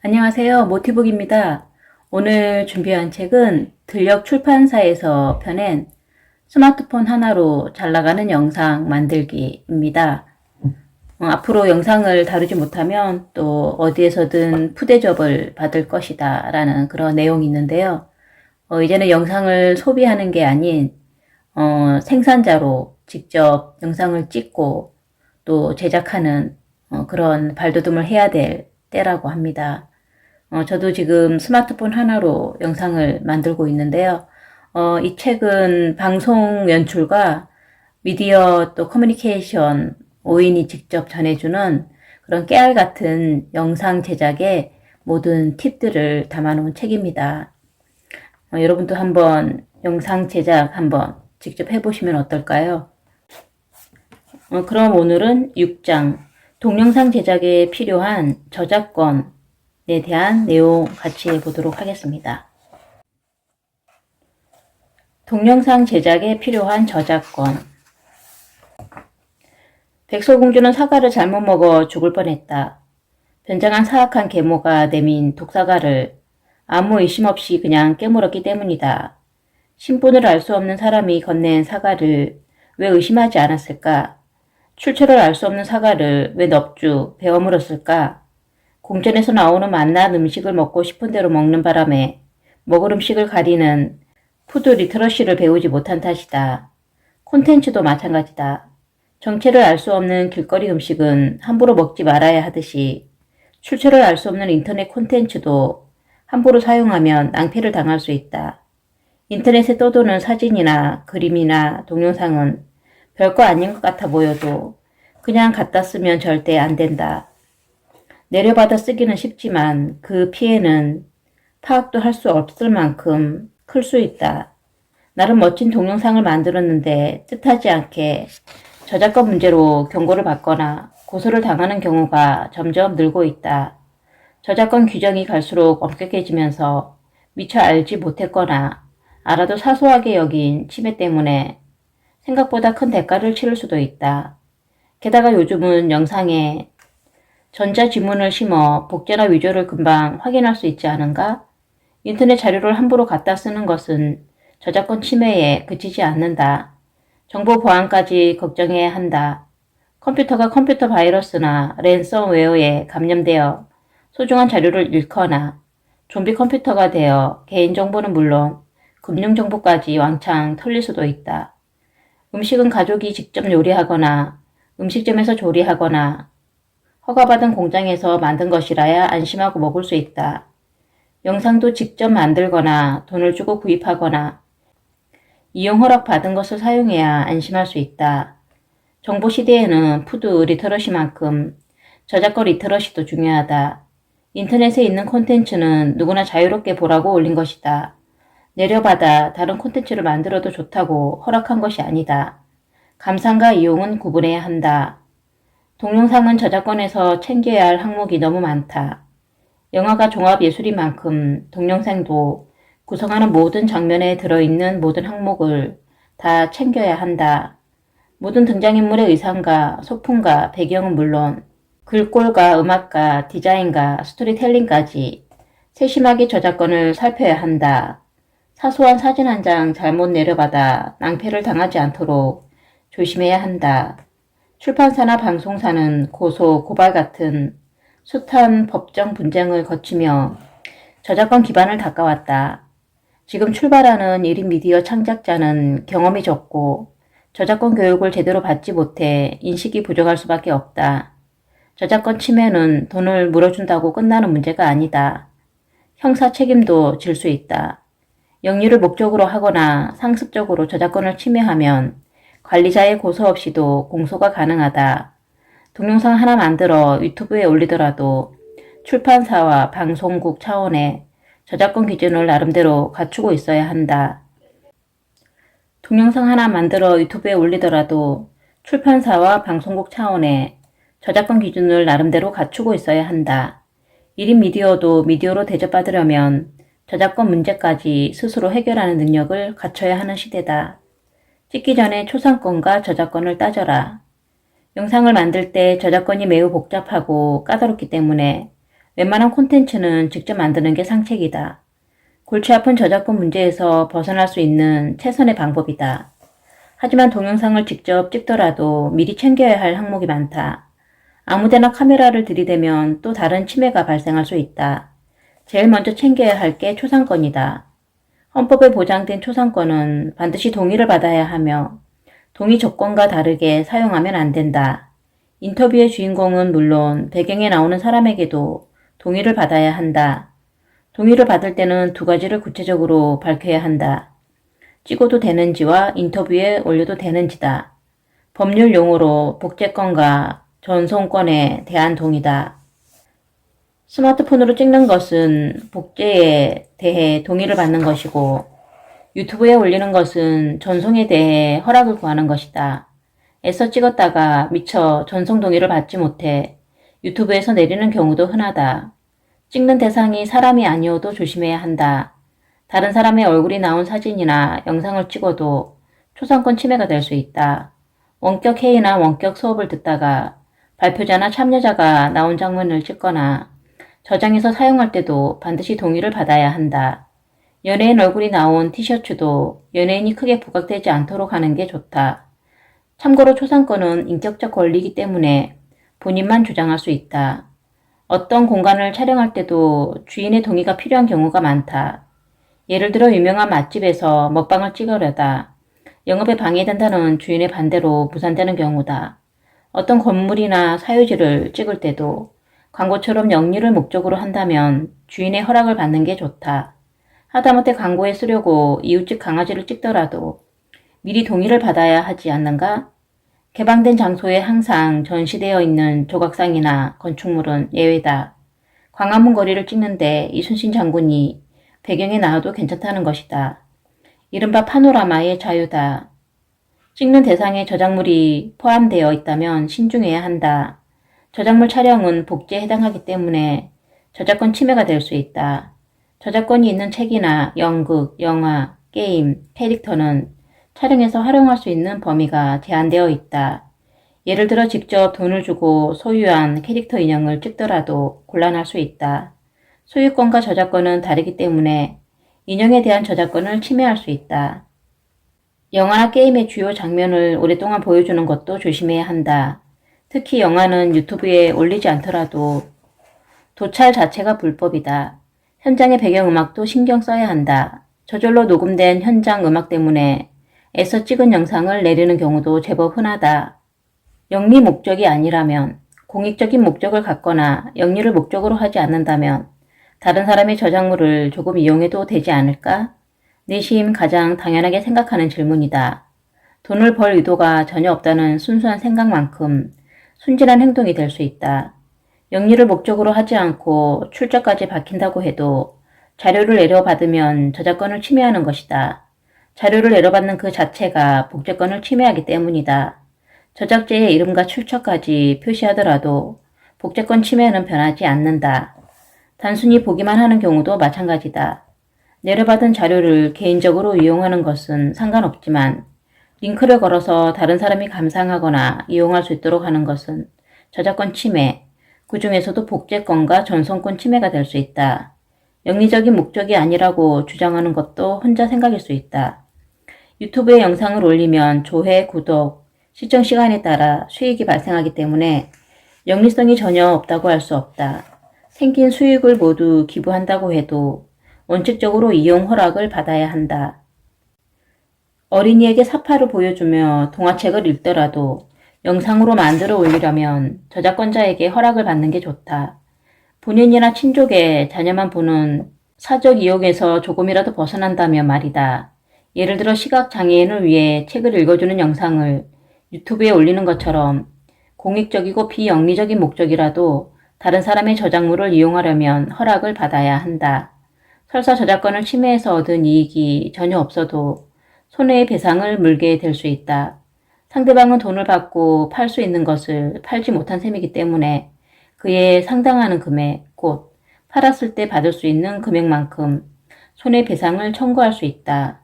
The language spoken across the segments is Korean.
안녕하세요. 모티북입니다. 오늘 준비한 책은 들녘 출판사에서 펴낸 스마트폰 하나로 잘 나가는 영상 만들기입니다. 앞으로 영상을 다루지 못하면 또 어디에서든 푸대접을 받을 것이다 라는 그런 내용이 있는데요. 이제는 영상을 소비하는 게 아닌 생산자로 직접 영상을 찍고 또 제작하는 그런 발돋움을 해야 될 때라고 합니다. 저도 지금 스마트폰 하나로 영상을 만들고 있는데요. 이 책은 방송 연출과 미디어 또 커뮤니케이션 5인이 직접 전해주는 그런 깨알 같은 영상 제작의 모든 팁들을 담아놓은 책입니다. 여러분도 한번 영상 제작 한번 직접 해보시면 어떨까요? 그럼 오늘은 6장 동영상 제작에 필요한 저작권에 대한 내용 같이 보도록 하겠습니다. 동영상 제작에 필요한 저작권. 백설공주는 사과를 잘못 먹어 죽을 뻔했다. 변장한 사악한 계모가 내민 독사과를 아무 의심 없이 그냥 깨물었기 때문이다. 신분을 알 수 없는 사람이 건넨 사과를 왜 의심하지 않았을까? 출처를 알 수 없는 사과를 왜 넙죽 베어 물었을까? 공전에서 나오는 맛난 음식을 먹고 싶은 대로 먹는 바람에 먹을 음식을 가리는 푸드 리터러시를 배우지 못한 탓이다. 콘텐츠도 마찬가지다. 정체를 알 수 없는 길거리 음식은 함부로 먹지 말아야 하듯이 출처를 알 수 없는 인터넷 콘텐츠도 함부로 사용하면 낭패를 당할 수 있다. 인터넷에 떠도는 사진이나 그림이나 동영상은 별거 아닌 것 같아 보여도 그냥 갖다 쓰면 절대 안 된다. 내려받아 쓰기는 쉽지만 그 피해는 파악도 할 수 없을 만큼 클 수 있다. 나름 멋진 동영상을 만들었는데 뜻하지 않게 저작권 문제로 경고를 받거나 고소를 당하는 경우가 점점 늘고 있다. 저작권 규정이 갈수록 엄격해지면서 미처 알지 못했거나 알아도 사소하게 여긴 침해 때문에 생각보다 큰 대가를 치를 수도 있다. 게다가 요즘은 영상에 전자지문을 심어 복제나 위조를 금방 확인할 수 있지 않은가? 인터넷 자료를 함부로 갖다 쓰는 것은 저작권 침해에 그치지 않는다. 정보 보안까지 걱정해야 한다. 컴퓨터가 컴퓨터 바이러스나 랜섬웨어에 감염되어 소중한 자료를 잃거나 좀비 컴퓨터가 되어 개인정보는 물론 금융정보까지 왕창 털릴 수도 있다. 음식은 가족이 직접 요리하거나 음식점에서 조리하거나 허가받은 공장에서 만든 것이라야 안심하고 먹을 수 있다. 영상도 직접 만들거나 돈을 주고 구입하거나 이용 허락 받은 것을 사용해야 안심할 수 있다. 정보 시대에는 푸드 리터러시만큼 저작권 리터러시도 중요하다. 인터넷에 있는 콘텐츠는 누구나 자유롭게 보라고 올린 것이다. 내려받아 다른 콘텐츠를 만들어도 좋다고 허락한 것이 아니다. 감상과 이용은 구분해야 한다. 동영상은 저작권에서 챙겨야 할 항목이 너무 많다. 영화가 종합예술인 만큼 동영상도 구성하는 모든 장면에 들어있는 모든 항목을 다 챙겨야 한다. 모든 등장인물의 의상과 소품과 배경은 물론 글꼴과 음악과 디자인과 스토리텔링까지 세심하게 저작권을 살펴야 한다. 사소한 사진 한 장 잘못 내려받아 낭패를 당하지 않도록 조심해야 한다. 출판사나 방송사는 고소, 고발 같은 숱한 법정 분쟁을 거치며 저작권 기반을 닦아왔다. 지금 출발하는 1인 미디어 창작자는 경험이 적고 저작권 교육을 제대로 받지 못해 인식이 부족할 수밖에 없다. 저작권 침해는 돈을 물어준다고 끝나는 문제가 아니다. 형사 책임도 질 수 있다. 영리를 목적으로 하거나 상습적으로 저작권을 침해하면 관리자의 고소 없이도 공소가 가능하다. 동영상 하나 만들어 유튜브에 올리더라도 출판사와 방송국 차원의 저작권 기준을 나름대로 갖추고 있어야 한다. 동영상 하나 만들어 유튜브에 올리더라도 출판사와 방송국 차원의 저작권 기준을 나름대로 갖추고 있어야 한다. 1인 미디어도 미디어로 대접받으려면 저작권 문제까지 스스로 해결하는 능력을 갖춰야 하는 시대다. 찍기 전에 초상권과 저작권을 따져라. 영상을 만들 때 저작권이 매우 복잡하고 까다롭기 때문에 웬만한 콘텐츠는 직접 만드는 게 상책이다. 골치 아픈 저작권 문제에서 벗어날 수 있는 최선의 방법이다. 하지만 동영상을 직접 찍더라도 미리 챙겨야 할 항목이 많다. 아무데나 카메라를 들이대면 또 다른 침해가 발생할 수 있다. 제일 먼저 챙겨야 할 게 초상권이다. 헌법에 보장된 초상권은 반드시 동의를 받아야 하며 동의 조건과 다르게 사용하면 안 된다. 인터뷰의 주인공은 물론 배경에 나오는 사람에게도 동의를 받아야 한다. 동의를 받을 때는 두 가지를 구체적으로 밝혀야 한다. 찍어도 되는지와 인터뷰에 올려도 되는지다. 법률 용어로 복제권과 전송권에 대한 동의다. 스마트폰으로 찍는 것은 복제에 대해 동의를 받는 것이고 유튜브에 올리는 것은 전송에 대해 허락을 구하는 것이다. 애써 찍었다가 미처 전송 동의를 받지 못해 유튜브에서 내리는 경우도 흔하다. 찍는 대상이 사람이 아니어도 조심해야 한다. 다른 사람의 얼굴이 나온 사진이나 영상을 찍어도 초상권 침해가 될 수 있다. 원격 회의나 원격 수업을 듣다가 발표자나 참여자가 나온 장면을 찍거나 저장해서 사용할 때도 반드시 동의를 받아야 한다. 연예인 얼굴이 나온 티셔츠도 연예인이 크게 부각되지 않도록 하는 게 좋다. 참고로 초상권은 인격적 권리이기 때문에 본인만 주장할 수 있다. 어떤 공간을 촬영할 때도 주인의 동의가 필요한 경우가 많다. 예를 들어 유명한 맛집에서 먹방을 찍으려다 영업에 방해된다는 주인의 반대로 무산되는 경우다. 어떤 건물이나 사유지를 찍을 때도 광고처럼 영리를 목적으로 한다면 주인의 허락을 받는 게 좋다. 하다못해 광고에 쓰려고 이웃집 강아지를 찍더라도 미리 동의를 받아야 하지 않는가? 개방된 장소에 항상 전시되어 있는 조각상이나 건축물은 예외다. 광화문 거리를 찍는데 이순신 장군이 배경에 나와도 괜찮다는 것이다. 이른바 파노라마의 자유다. 찍는 대상에 저작물이 포함되어 있다면 신중해야 한다. 저작물 촬영은 복제에 해당하기 때문에 저작권 침해가 될 수 있다. 저작권이 있는 책이나 연극, 영화, 게임, 캐릭터는 촬영해서 활용할 수 있는 범위가 제한되어 있다. 예를 들어 직접 돈을 주고 소유한 캐릭터 인형을 찍더라도 곤란할 수 있다. 소유권과 저작권은 다르기 때문에 인형에 대한 저작권을 침해할 수 있다. 영화나 게임의 주요 장면을 오랫동안 보여주는 것도 조심해야 한다. 특히 영화는 유튜브에 올리지 않더라도 도찰 자체가 불법이다. 현장의 배경음악도 신경 써야 한다. 저절로 녹음된 현장 음악 때문에 애써 찍은 영상을 내리는 경우도 제법 흔하다. 영리 목적이 아니라면, 공익적인 목적을 갖거나 영리를 목적으로 하지 않는다면 다른 사람의 저작물을 조금 이용해도 되지 않을까? 내심 가장 당연하게 생각하는 질문이다. 돈을 벌 의도가 전혀 없다는 순수한 생각만큼 순진한 행동이 될 수 있다. 영리를 목적으로 하지 않고 출처까지 밝힌다고 해도 자료를 내려받으면 저작권을 침해하는 것이다. 자료를 내려받는 그 자체가 복제권을 침해하기 때문이다. 저작자의 이름과 출처까지 표시하더라도 복제권 침해는 변하지 않는다. 단순히 보기만 하는 경우도 마찬가지다. 내려받은 자료를 개인적으로 이용하는 것은 상관없지만 링크를 걸어서 다른 사람이 감상하거나 이용할 수 있도록 하는 것은 저작권 침해, 그 중에서도 복제권과 전송권 침해가 될 수 있다. 영리적인 목적이 아니라고 주장하는 것도 혼자 생각일 수 있다. 유튜브에 영상을 올리면 조회, 구독, 시청 시간에 따라 수익이 발생하기 때문에 영리성이 전혀 없다고 할 수 없다. 생긴 수익을 모두 기부한다고 해도 원칙적으로 이용 허락을 받아야 한다. 어린이에게 사파를 보여주며 동화책을 읽더라도 영상으로 만들어 올리려면 저작권자에게 허락을 받는 게 좋다. 본인이나 친족의 자녀만 보는 사적 이용에서 조금이라도 벗어난다면 말이다. 예를 들어 시각장애인을 위해 책을 읽어주는 영상을 유튜브에 올리는 것처럼 공익적이고 비영리적인 목적이라도 다른 사람의 저작물을 이용하려면 허락을 받아야 한다. 설사 저작권을 침해해서 얻은 이익이 전혀 없어도 손해배상을 물게 될 수 있다. 상대방은 돈을 받고 팔 수 있는 것을 팔지 못한 셈이기 때문에 그에 상당하는 금액, 곧 팔았을 때 받을 수 있는 금액만큼 손해배상을 청구할 수 있다.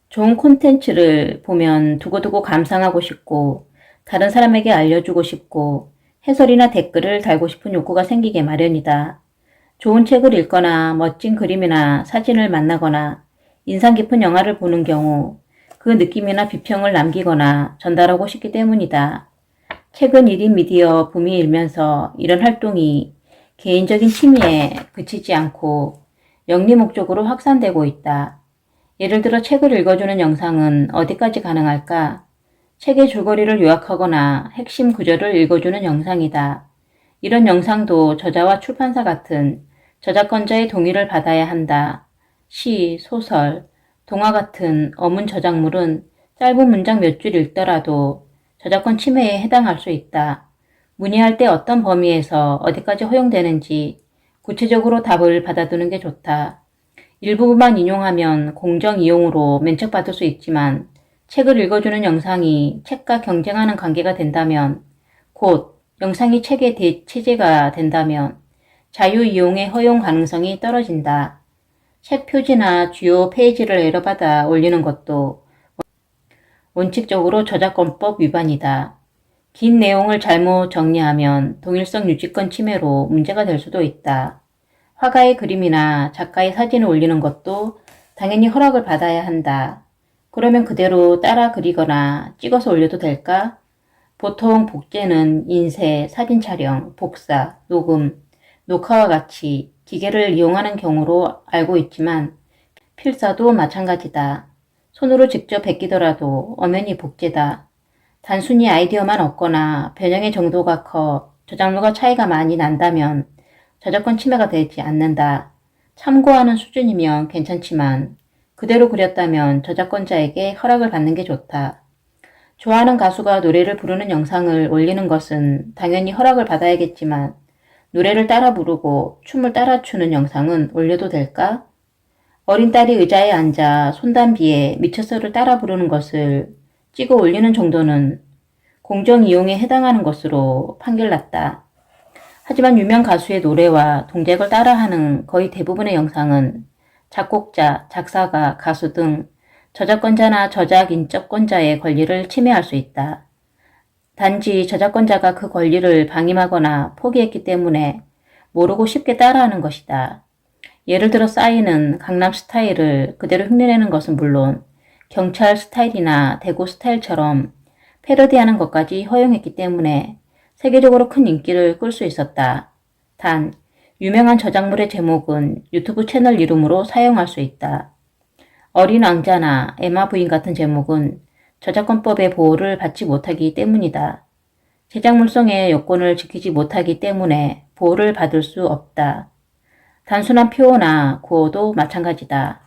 좋은 콘텐츠를 보면 두고두고 감상하고 싶고 다른 사람에게 알려주고 싶고 해설이나 댓글을 달고 싶은 욕구가 생기게 마련이다. 좋은 책을 읽거나 멋진 그림이나 사진을 만나거나 인상 깊은 영화를 보는 경우 그 느낌이나 비평을 남기거나 전달하고 싶기 때문이다. 최근 1인 미디어 붐이 일면서 이런 활동이 개인적인 취미에 그치지 않고 영리 목적으로 확산되고 있다. 예를 들어 책을 읽어주는 영상은 어디까지 가능할까? 책의 줄거리를 요약하거나 핵심 구절을 읽어주는 영상이다. 이런 영상도 저자와 출판사 같은 저작권자의 동의를 받아야 한다. 시, 소설, 동화 같은 어문 저작물은 짧은 문장 몇 줄 읽더라도 저작권 침해에 해당할 수 있다. 문의할 때 어떤 범위에서 어디까지 허용되는지 구체적으로 답을 받아두는 게 좋다. 일부분만 인용하면 공정 이용으로 면책받을 수 있지만 책을 읽어주는 영상이 책과 경쟁하는 관계가 된다면, 곧 영상이 책의 대체제가 된다면 자유 이용의 허용 가능성이 떨어진다. 책 표지나 주요 페이지를 에러받아 올리는 것도 원칙적으로 저작권법 위반이다. 긴 내용을 잘못 정리하면 동일성 유지권 침해로 문제가 될 수도 있다. 화가의 그림이나 작가의 사진을 올리는 것도 당연히 허락을 받아야 한다. 그러면 그대로 따라 그리거나 찍어서 올려도 될까? 보통 복제는 인쇄, 사진 촬영, 복사, 녹음, 녹화와 같이 기계를 이용하는 경우로 알고 있지만 필사도 마찬가지다. 손으로 직접 베끼더라도 엄연히 복제다. 단순히 아이디어만 없거나 변형의 정도가 커 저작물과 차이가 많이 난다면 저작권 침해가 되지 않는다. 참고하는 수준이면 괜찮지만 그대로 그렸다면 저작권자에게 허락을 받는 게 좋다. 좋아하는 가수가 노래를 부르는 영상을 올리는 것은 당연히 허락을 받아야겠지만 노래를 따라 부르고 춤을 따라 추는 영상은 올려도 될까? 어린 딸이 의자에 앉아 손담비에 미처서를 따라 부르는 것을 찍어 올리는 정도는 공정 이용에 해당하는 것으로 판결났다. 하지만 유명 가수의 노래와 동작을 따라하는 거의 대부분의 영상은 작곡자, 작사가, 가수 등 저작권자나 저작 인적권자의 권리를 침해할 수 있다. 단지 저작권자가 그 권리를 방임하거나 포기했기 때문에 모르고 쉽게 따라하는 것이다. 예를 들어 싸이는 강남 스타일을 그대로 흉내내는 것은 물론 경찰 스타일이나 대구 스타일처럼 패러디하는 것까지 허용했기 때문에 세계적으로 큰 인기를 끌 수 있었다. 단, 유명한 저작물의 제목은 유튜브 채널 이름으로 사용할 수 있다. 어린 왕자나 에마 부인 같은 제목은 저작권법의 보호를 받지 못하기 때문이다. 제작물성의 요건을 지키지 못하기 때문에 보호를 받을 수 없다. 단순한 표어나 구어도 마찬가지다.